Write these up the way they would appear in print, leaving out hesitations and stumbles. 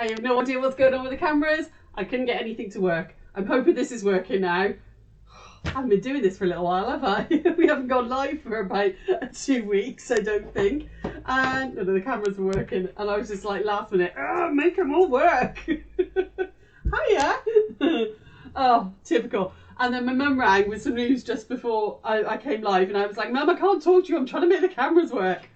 I have no idea what's going on with the cameras. I couldn't get anything to work. I'm hoping this is working now. I haven't been doing this for a little while, have I? We haven't gone live for about 2 weeks, I don't think. And none of the cameras were working. And I was just like, last minute, make them all work. Hiya. Oh, typical. And then my mum rang with some news just before I came live. And I was like, Mum, I can't talk to you. I'm trying to make the cameras work.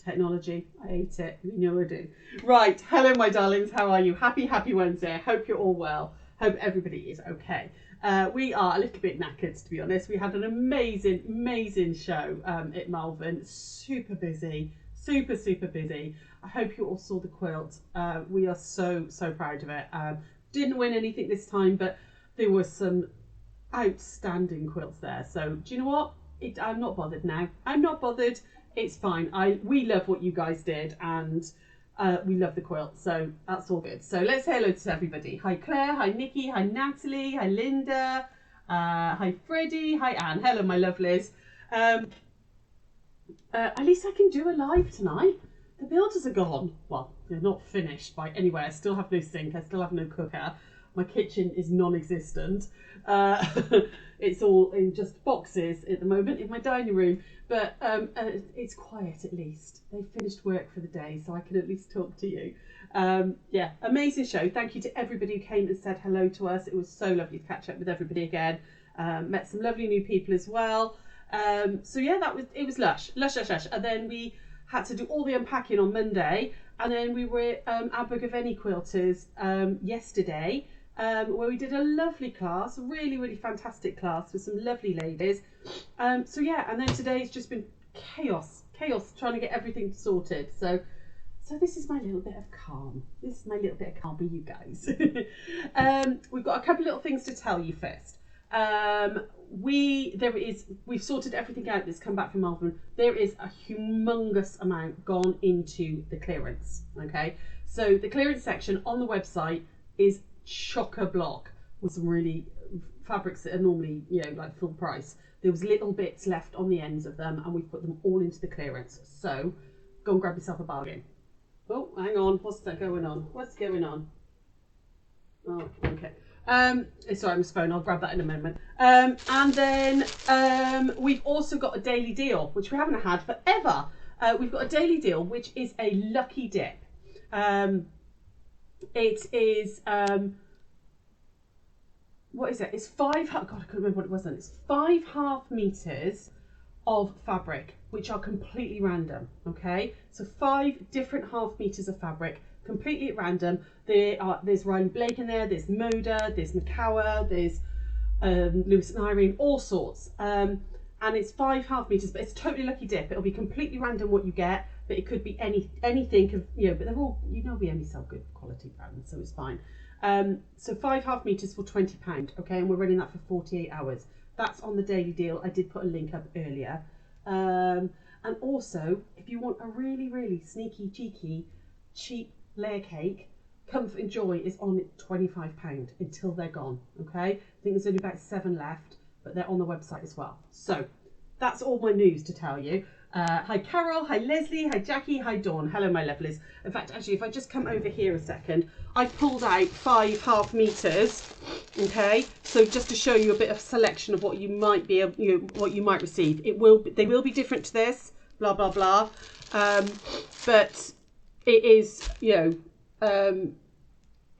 Technology, I hate it. You know I do. Right, hello my darlings, how are you? Happy Wednesday. I hope you're all well. Hope everybody is okay. We are a little bit knackered, to be honest. We had an amazing show at Malvern. Super busy, super busy. I hope you all saw the quilt. We are so proud of it. Didn't win anything this time, but there were some outstanding quilts there. So do you know what? I'm not bothered now. I'm not bothered. It's fine. We love what you guys did, and we love the quilt, so that's all good. So let's say hello to everybody. Hi Claire, hi Nikki, hi Natalie, hi Linda, hi Freddie, hi Anne. Hello my lovelies. At least I can do a live tonight. The builders are gone. Well, they're not finished by anyway. I still have no sink. I still have no cooker. My kitchen is non-existent. It's all in just boxes at the moment in my dining room. But it's quiet at least. They've finished work for the day, so I can at least talk to you. Yeah, amazing show. Thank you to everybody who came and said hello to us. It was so lovely to catch up with everybody again. Met some lovely new people as well. So yeah, it was lush. And then we had to do all the unpacking on Monday. And then we were at Abergavenny Quilters yesterday, where we did a lovely class, a really fantastic class with some lovely ladies. So yeah, and then today's just been chaos trying to get everything sorted. So this is my little bit of calm. This is my little bit of calm with you guys. We've got a couple of little things to tell you first. We've sorted everything out that's come back from Malvern. There is a humongous amount gone into the clearance. Okay, so the clearance section on the website is chock-a-block with some really fabrics that are normally, you know, like full price. There was little bits left on the ends of them, and we've put them all into the clearance. So go and grab yourself a bargain. Oh, hang on, what's going on? Oh, okay. Sorry, I'm just phone. I'll grab that in a moment. And then we've also got a daily deal, which we haven't had forever. We've got a daily deal, which is a lucky dip. It is what is it? It's God, I can't remember what it was then. It's 5 half meters of fabric, which are completely random. Okay, so 5 different half meters of fabric, completely at random. There's Riley Blake in there, there's Moda, there's Macawa, there's Lewis and Irene, all sorts. And it's 5 half meters, but it's a totally lucky dip. It'll be completely random what you get, but it could be anything of, you know, but they're all, you know, we only sell good quality brands, so it's fine. So 5 half meters for £20, okay, and we're running that for 48 hours. That's on the daily deal. I did put a link up earlier. And also, if you want a really sneaky, cheeky, cheap layer cake, Comfort and Joy is on £25 until they're gone, okay? I think there's only about 7 left, but they're on the website as well. So that's all my news to tell you. Hi Carol, hi Leslie, hi Jackie, hi Dawn. Hello my lovelies. In fact, actually, if I just come over here a second, I pulled out 5 half meters, okay? So just to show you a bit of selection of what you might be, what you might receive. They will be different to this, blah blah blah. But it is, you know,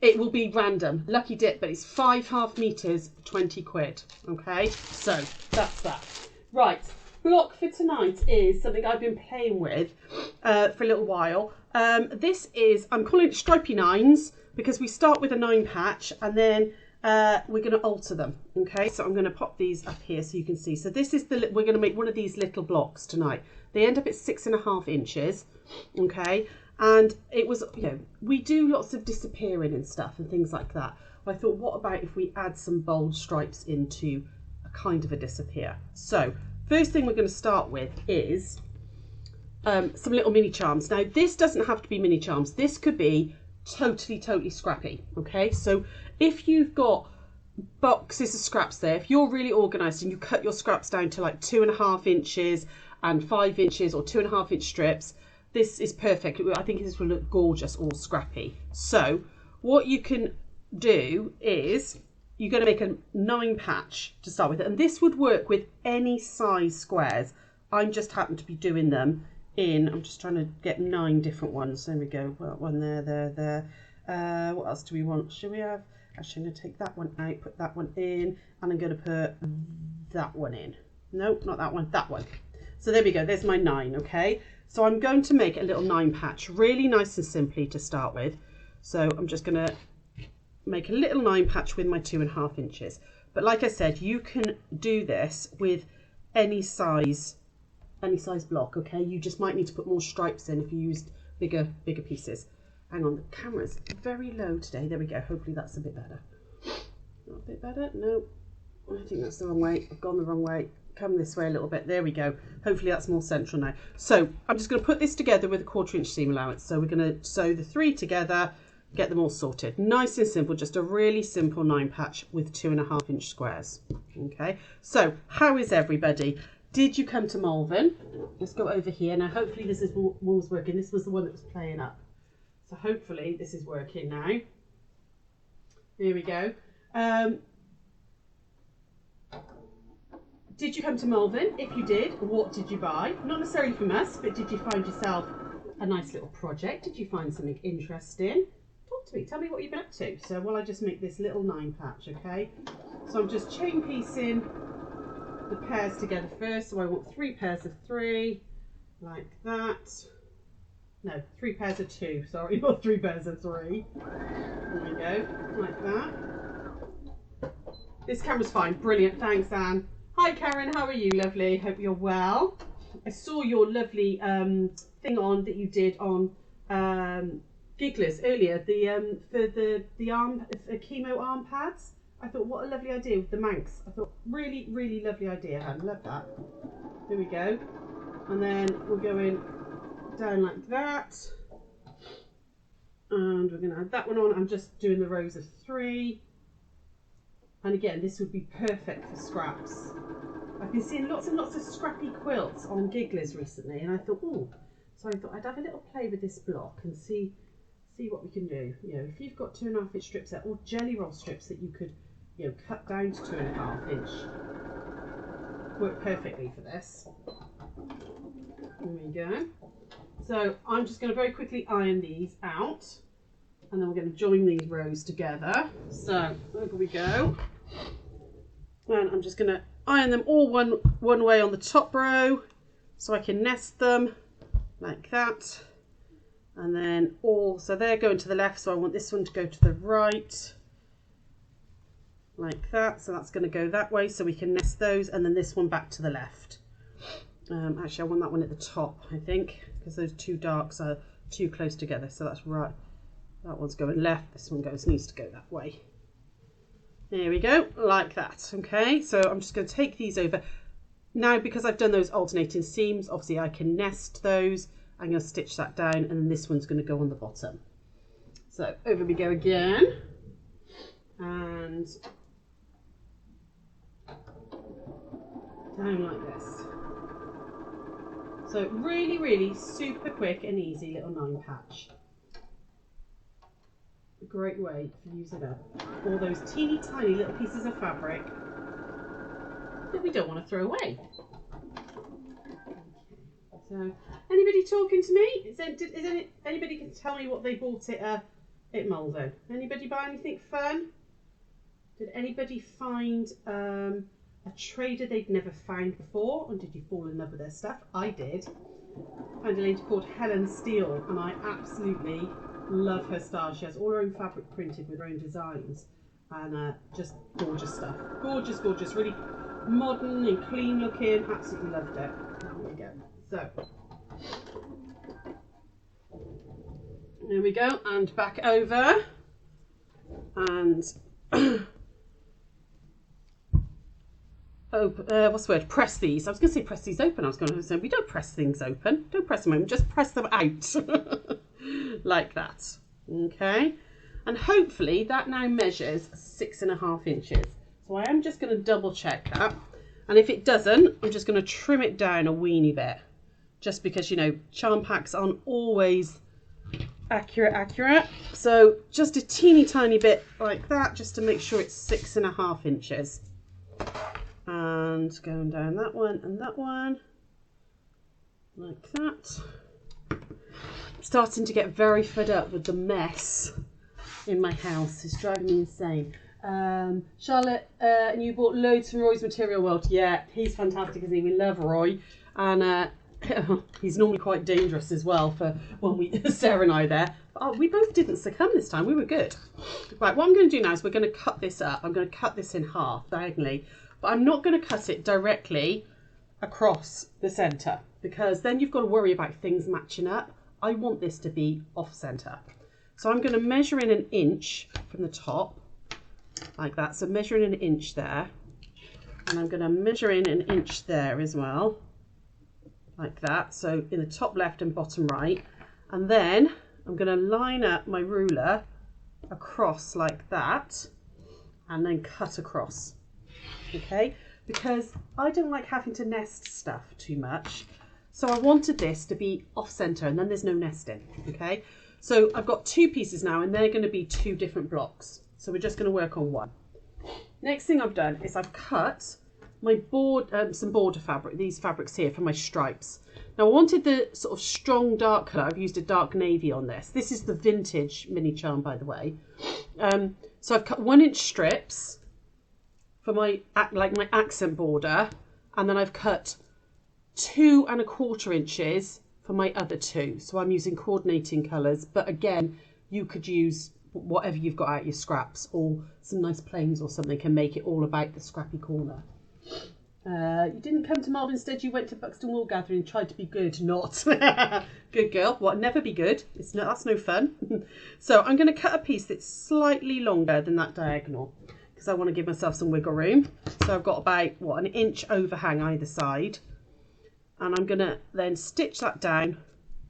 it will be random, lucky dip, but it's 5 half meters for 20 quid. Okay, so that's that. Right. Block for tonight is something I've been playing with for a little while. This is, I'm calling it Stripey 9s because we start with a 9 patch and then we're going to alter them. Okay, so I'm going to pop these up here so you can see. So this is we're going to make one of these little blocks tonight. They end up at 6.5 inches. Okay, and it was, you know, we do lots of disappearing and stuff and things like that. I thought, what about if we add some bold stripes into a kind of a disappear? So first thing we're going to start with is some little mini charms. Now this doesn't have to be mini charms. This could be totally scrappy. Okay, so if you've got boxes of scraps there, if you're really organised and you cut your scraps down to like 2.5 inches and 5 inches or 2.5 inch strips, this is perfect. I think this will look gorgeous, all scrappy. So what you can do is you're going to make a 9 patch to start with, and this would work with any size squares. I'm just happen to be doing them in, I'm just trying to get 9 different ones. There we go. Well, one there. What else do we want? Should we have, actually I'm going to take that one out, put that one in, and I'm going to put that one in. No, not that one, that one. So there we go, there's my 9, okay? So I'm going to make a little 9 patch, really nice and simply to start with. So I'm just going to make a little 9 patch with my 2.5 inches. But like I said, you can do this with any size block, okay? You just might need to put more stripes in if you used bigger pieces. Hang on, the camera's very low today. There we go, hopefully that's a bit better. Not a bit better? No, I think that's the wrong way. I've gone the wrong way. Come this way a little bit. There we go. Hopefully that's more central now. So I'm just going to put this together with a 1/4 inch seam allowance. So we're going to sew the 3 together, get them all sorted. Nice and simple, just a really simple 9 patch with 2.5 inch squares. Okay, so how is everybody? Did you come to Malvern? Let's go over here. Now hopefully this is what was working. This was the one that was playing up. So hopefully this is working now. Here we go. Did you come to Malvern? If you did, what did you buy? Not necessarily from us, but did you find yourself a nice little project? Did you find something interesting? Talk to me, tell me what you've been up to. So while I just make this little 9 patch, okay? So I'm just chain piecing the pairs together first. So I want 3 pairs of 3, like that. No, 3 pairs of 2, sorry, not 3 pairs of 3. There we go, like that. This camera's fine, brilliant, thanks Anne. Hi Karen, how are you, lovely? Hope you're well. I saw your lovely thing on that you did on Gigglers earlier, for the arm, chemo arm pads. I thought what a lovely idea with the Manx. I thought really, really lovely idea, Anne, love that. Here we go. And then we're going down like that. And we're going to add that one on. I'm just doing the rows of 3. And again, this would be perfect for scraps. I've been seeing lots and lots of scrappy quilts on Gigglers recently, and I thought, oh, so I thought I'd have a little play with this block and see what we can do. You know, if you've got 2.5 inch strips there, or jelly roll strips that you could, you know, cut down to 2.5 inch, work perfectly for this. There we go. So I'm just going to very quickly iron these out, and then we're going to join these rows together. So over we go. And I'm just going to iron them all one way on the top row so I can nest them like that. And then so they're going to the left, so I want this one to go to the right like that. So that's going to go that way so we can nest those, and then this one back to the left. Actually I want that one at the top, I think, because those 2 darks are too close together. So that's right. That one's going left, this one needs to go that way. There we go, like that. Okay, so I'm just going to take these over. Now, because I've done those alternating seams, obviously I can nest those. I'm going to stitch that down, and then this one's going to go on the bottom. So over we go again. And down like this. So really, really super quick and easy little 9 patch. A great way for using up all those teeny tiny little pieces of fabric that we don't want to throw away. So, anybody talking to me? Is anybody can tell me what they bought at Malvern? Anybody buy anything fun? Did anybody find a trader they'd never found before? And did you fall in love with their stuff? I did. I found a lady called Helen Steele, and I absolutely love her style. She has all her own fabric printed with her own designs, and just gorgeous stuff. Gorgeous, gorgeous, really modern and clean looking. Absolutely loved it. There we go. So there we go, and back over, and what's the word? Press these. I was going to say press these open. I was going to say we don't press things open. Don't press them open. Just press them out like that. Okay, and hopefully that now measures 6.5 inches. So I am just going to double check that, and if it doesn't, I'm just going to trim it down a weeny bit. just because, you know, charm packs aren't always accurate. So just a teeny tiny bit like that, just to make sure it's 6.5 inches. And going down that one and that one, like that. Starting to get very fed up with the mess in my house. It's driving me insane. Charlotte, and you bought loads from Roy's Material World. Yeah, he's fantastic, isn't he? We love Roy. And he's normally quite dangerous as well for when Sarah and I are there. But, we both didn't succumb this time. We were good. Right, what I'm going to do now is we're going to cut this up. I'm going to cut this in half diagonally. But I'm not going to cut it directly across the centre, because then you've got to worry about things matching up. I want this to be off centre. So I'm going to measure in 1 inch from the top, like that. So measure in 1 inch there. And I'm going to measure in 1 inch there as well, like that. So in the top left and bottom right. And then I'm going to line up my ruler across like that, and then cut across. Okay, because I don't like having to nest stuff too much. So I wanted this to be off center, and then there's no nesting. Okay, so I've got 2 pieces now, and they're going to be 2 different blocks. So we're just going to work on one. Next thing I've done is I've cut my some border fabric, these fabrics here for my stripes. Now I wanted the sort of strong dark colour. I've used a dark navy on this. This is the vintage mini charm, by the way. So I've cut 1 inch strips for my accent border, and then I've cut 2 1/4 inches for my other 2. So I'm using coordinating colours, but again, you could use whatever you've got out your scraps, or some nice plains or something, can make it all about the scrappy corner. You didn't come to Malvern, instead you went to Buxton Wool Gathering and tried to be good. Not good girl. What? Never be good. That's no fun. So I'm going to cut a piece that's slightly longer than that diagonal, because I want to give myself some wiggle room. So I've got about 1 inch overhang either side, and I'm going to then stitch that down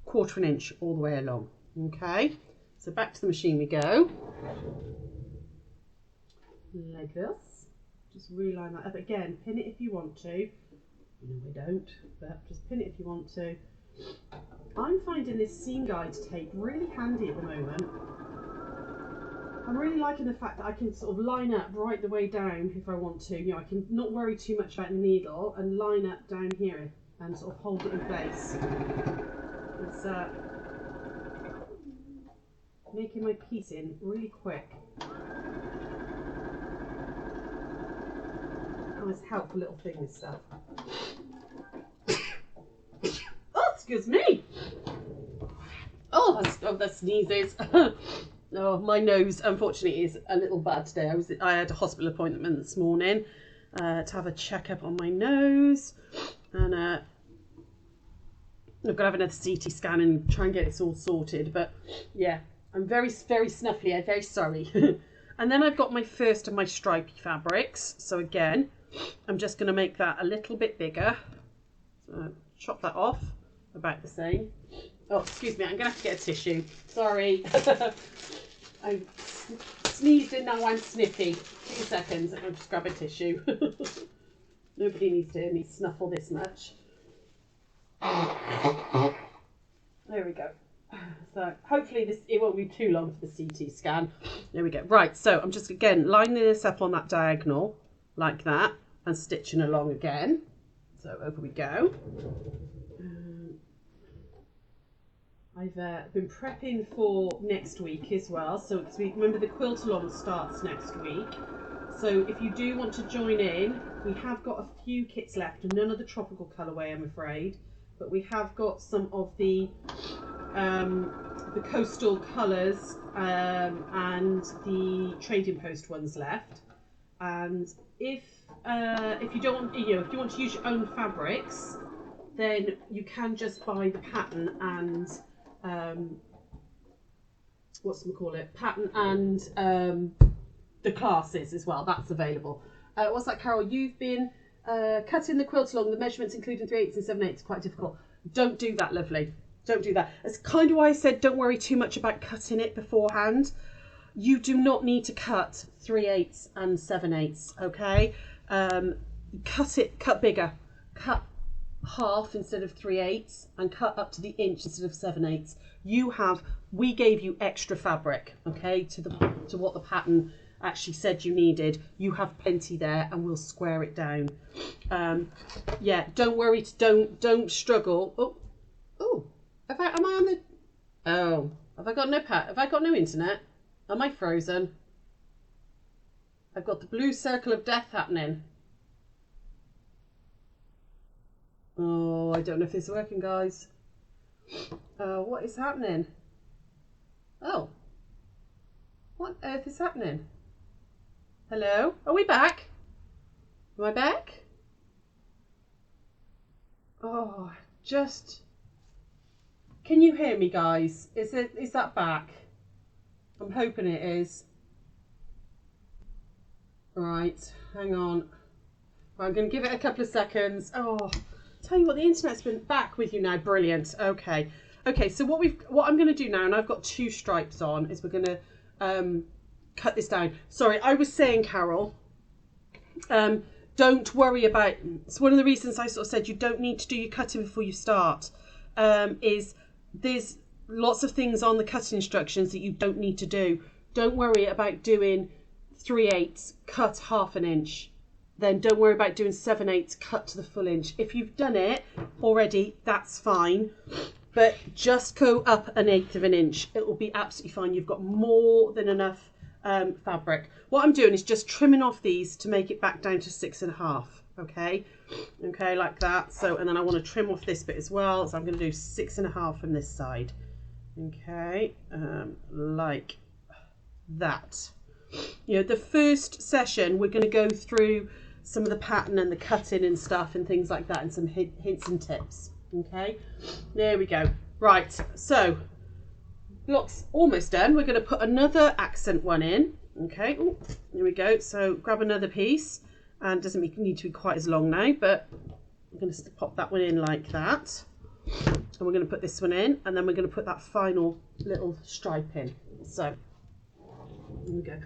1/4 inch all the way along. Okay, so back to the machine we go, like this. Just reline that up again. Pin it if you want to. No, I don't, but just pin it if you want to. I'm finding this seam guide tape really handy at the moment. I'm really liking the fact that I can sort of line up right the way down if I want to. You know, I can not worry too much about the needle and line up down here and sort of hold it in place. It's making my piece in really quick. Oh, it's a helpful little thing, this stuff. Oh, excuse me. Oh, that sneezes. Oh, my nose, unfortunately, is a little bad today. I had a hospital appointment this morning to have a checkup on my nose, and I've got to have another CT scan and try and get this all sorted. But yeah, I'm very, very snuffly. I'm very sorry. And then I've got my first of my stripy fabrics. So again, I'm just going to make that a little bit bigger. So chop that off about the same. Oh, excuse me, I'm going to have to get a tissue. Sorry. I sneezed and now I'm sniffy. 2 seconds, I'll just grab a tissue. Nobody needs to hear me snuffle this much. There we go. So hopefully it won't be too long for the CT scan. There we go. Right, so I'm just again lining this up on that diagonal like that and stitching along again. So over we go. I've been prepping for next week as well. So remember the quilt along starts next week. So if you do want to join in, we have got a few kits left, none of the tropical colourway, I'm afraid, but we have got some of the coastal colours and the trading post ones left. And if you don't want, if you want to use your own fabrics, then you can just buy the pattern and pattern and the classes as well. That's available. What's that, Carol? You've been cutting the quilt along, the measurements including 3/8 and 7/8 quite difficult. Don't do that, lovely. Don't do that. That's kind of why I said don't worry too much about cutting it beforehand. You do not need to cut 3/8 and 7/8, okay? Cut bigger. Cut half instead of 3/8 and cut up to the inch instead of 7/8, we gave you extra fabric, okay, to what the pattern actually said you needed. You have plenty there, and we'll square it down. Yeah, don't worry, don't struggle. Have I got no internet? Am I frozen? I've got the blue circle of death happening. Oh, I don't know if this is working, guys. What is happening? Oh, what on earth is happening? Hello? Are we back? Am I back? Oh, can you hear me, guys? Is that back? I'm hoping it is. Right, hang on. I'm going to give it a couple of seconds. Oh, tell you what, the internet's been back with you now. Brilliant. Okay, so what I'm going to do now, and I've got 2 stripes on, is we're going to cut this down. Sorry, I was saying, Carol, don't worry about, it's one of the reasons I sort of said you don't need to do your cutting before you start, is there's lots of things on the cutting instructions that you don't need to do. Don't worry about doing 3/8, cut half an inch. Then don't worry about doing 7/8, cut to the full inch. If you've done it already, that's fine. But just go up 1/8 of an inch. It will be absolutely fine. You've got more than enough fabric. What I'm doing is just trimming off these to make it back down to 6.5. Okay, like that. So, and then I want to trim off this bit as well. So I'm going to do 6.5 from this side. Okay, like that. You know, the first session we're going to go through some of the pattern and the cutting and stuff and things like that, and some hints and tips. Okay, there we go. Right, so block's almost done. We're going to put another accent one in. Okay, ooh, there we go. So grab another piece, and it doesn't need to be quite as long now, but I'm going to pop that one in like that, and we're going to put this one in, and then we're going to put that final little stripe in. So there we go.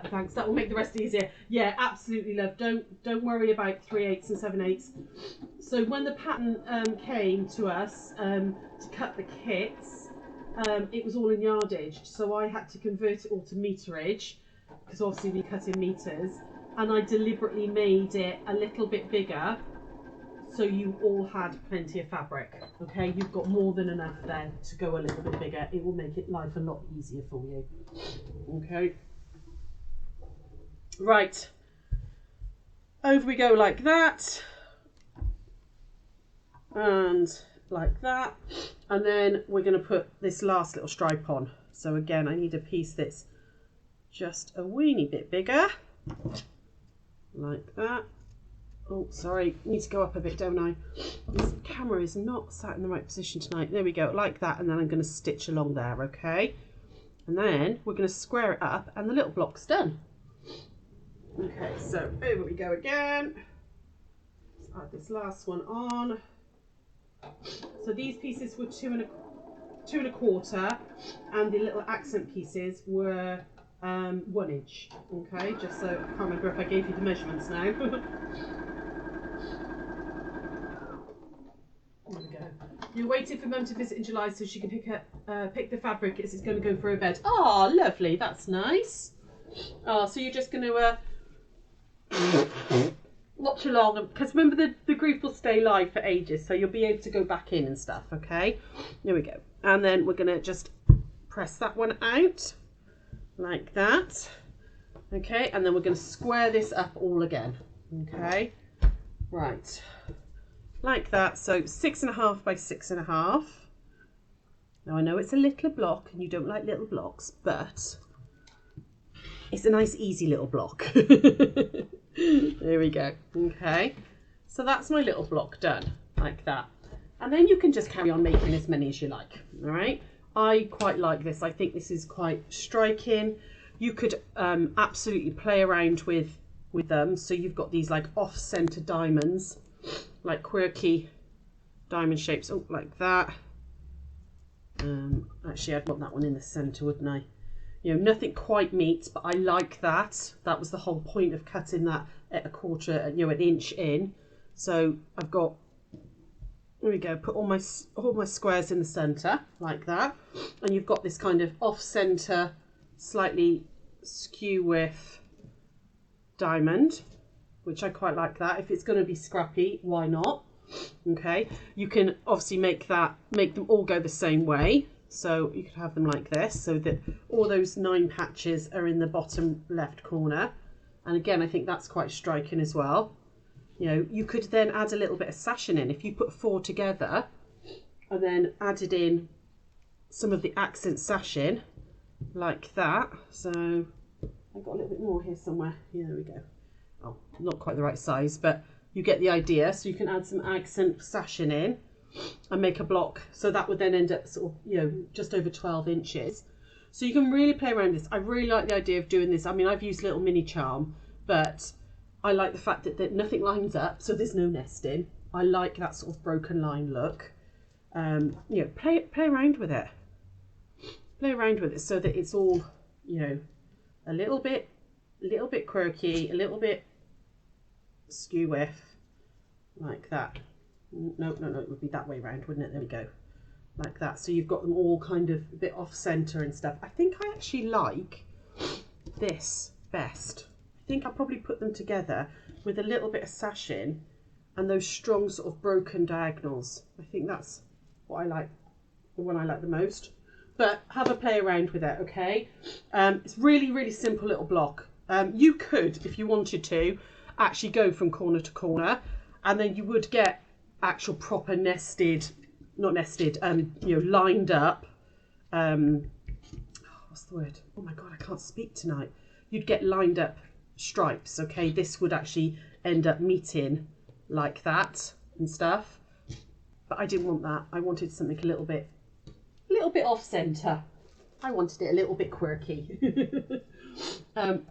Thanks, that will make the rest easier. Yeah, absolutely, love. Don't worry about 3/8 and 7/8. So when the pattern came to us to cut the kits, it was all in yardage, so I had to convert it all to meterage, because obviously we cut in meters, and I deliberately made it a little bit bigger so you all had plenty of fabric. Okay, you've got more than enough then to go a little bit bigger. It will make life a lot easier for you. Okay. Right, over we go like that, and like that, and then we're going to put this last little stripe on. So again, I need a piece that's just a weeny bit bigger, like that. Oh, sorry, need to go up a bit, don't I? This camera is not sat in the right position tonight. There we go, like that, and then I'm going to stitch along there, okay? And then we're going to square it up, and the little block's done. Okay, so over we go again. Let's add this last one on. So these pieces were 2 1/4, and the little accent pieces were 1 inch. Okay, just so I can't remember if I gave you the measurements now. There we go. You're waiting for Mum to visit in July so she can pick the fabric as it's going to go for her bed. Oh, lovely. That's nice. Oh, so you're just going to watch along, because remember the group will stay live for ages, so you'll be able to go back in and stuff. Okay, there we go. And then we're going to just press that one out like that. Okay, and then we're going to square this up all again. Okay, right, like that. So 6.5 by 6.5. Now I know it's a little block and you don't like little blocks, but it's a nice easy little block. There we go. Okay, so that's my little block done like that, and then you can just carry on making as many as you like. All right, I quite like this. I think this is quite striking. You could absolutely play around with them. So you've got these like off-center diamonds, like quirky diamond shapes. Oh, like that. Actually, I'd want that one in the center, wouldn't I? You know, nothing quite meets, but I like that. That was the whole point of cutting that at 1/4, you know, an inch in. So I've got There we go, put all my squares in the centre, like that. And you've got this kind of off-centre, slightly skew with diamond, which I quite like that. If it's going to be scrappy, why not? Okay, you can obviously make them all go the same way. So you could have them like this, so that all those 9 patches are in the bottom left corner. And again, I think that's quite striking as well. You know, you could then add a little bit of sashing in. If you put 4 together and then added in some of the accent sashing like that. So I've got a little bit more here somewhere. Yeah, there we go. Oh, not quite the right size, but you get the idea. So you can add some accent sashing in and make a block. So that would then end up sort of, you know, just over 12 inches. So you can really play around this. I really like the idea of doing this. I mean, I've used little mini charm, but I like the fact that nothing lines up, so there's no nesting. I like that sort of broken line look. You know, play around with it. Play around with it so that it's all, you know, a little bit quirky, a little bit skew with, like that. No, it would be that way round, wouldn't it? There we go, like that. So you've got them all kind of a bit off center and stuff. I think I actually like this best. I think I'll probably put them together with a little bit of sashing and those strong sort of broken diagonals. I think that's what I like, the one I like the most. But have a play around with it, okay? It's really simple little block. You could, if you wanted to, actually go from corner to corner, and then you would get actual proper nested, not nested, you know, lined up. What's the word? Oh my God, I can't speak tonight. You'd get lined up stripes, okay? This would actually end up meeting like that and stuff. But I didn't want that. I wanted something a little bit off centre. I wanted it a little bit quirky.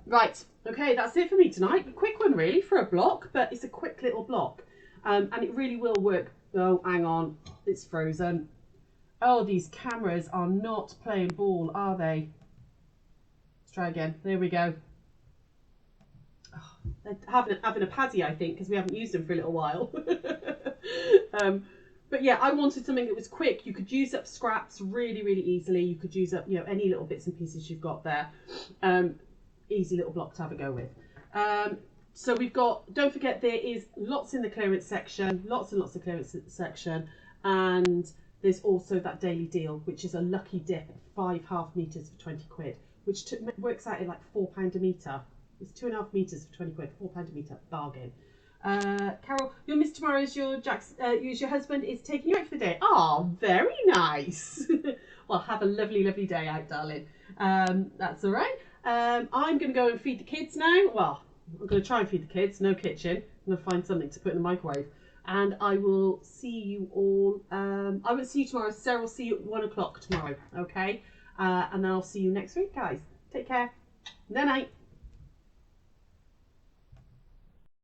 Right, okay, that's it for me tonight. A quick one really for a block, but it's a quick little block. And it really will work. Oh, hang on, it's frozen. Oh, these cameras are not playing ball, are they? Let's try again. There we go. Oh, they're having a paddy, I think, because we haven't used them for a little while. But yeah, I wanted something that was quick. You could use up scraps really easily. You could use up, you know, any little bits and pieces you've got there. Easy little block to have a go with. So we've got, don't forget, there is lots in the clearance section, lots and lots of clearance section. And there's also that daily deal, which is a lucky dip, 5 half meters for 20 quid, which works out at like £4 a metre. It's 2.5 meters for 20 quid, £4 a metre, bargain. Carol, your Miss Tomorrow is your husband is taking you out for the day. Oh, very nice. Well, have a lovely day out, darling. That's all right. I'm going to go and feed the kids now. Well, I'm going to try and feed the kids. No kitchen. I'm going to find something to put in the microwave. And I will see you all. I won't see you tomorrow. Sarah will see you at 1 o'clock tomorrow. Okay. And then I'll see you next week, guys. Take care. Night night.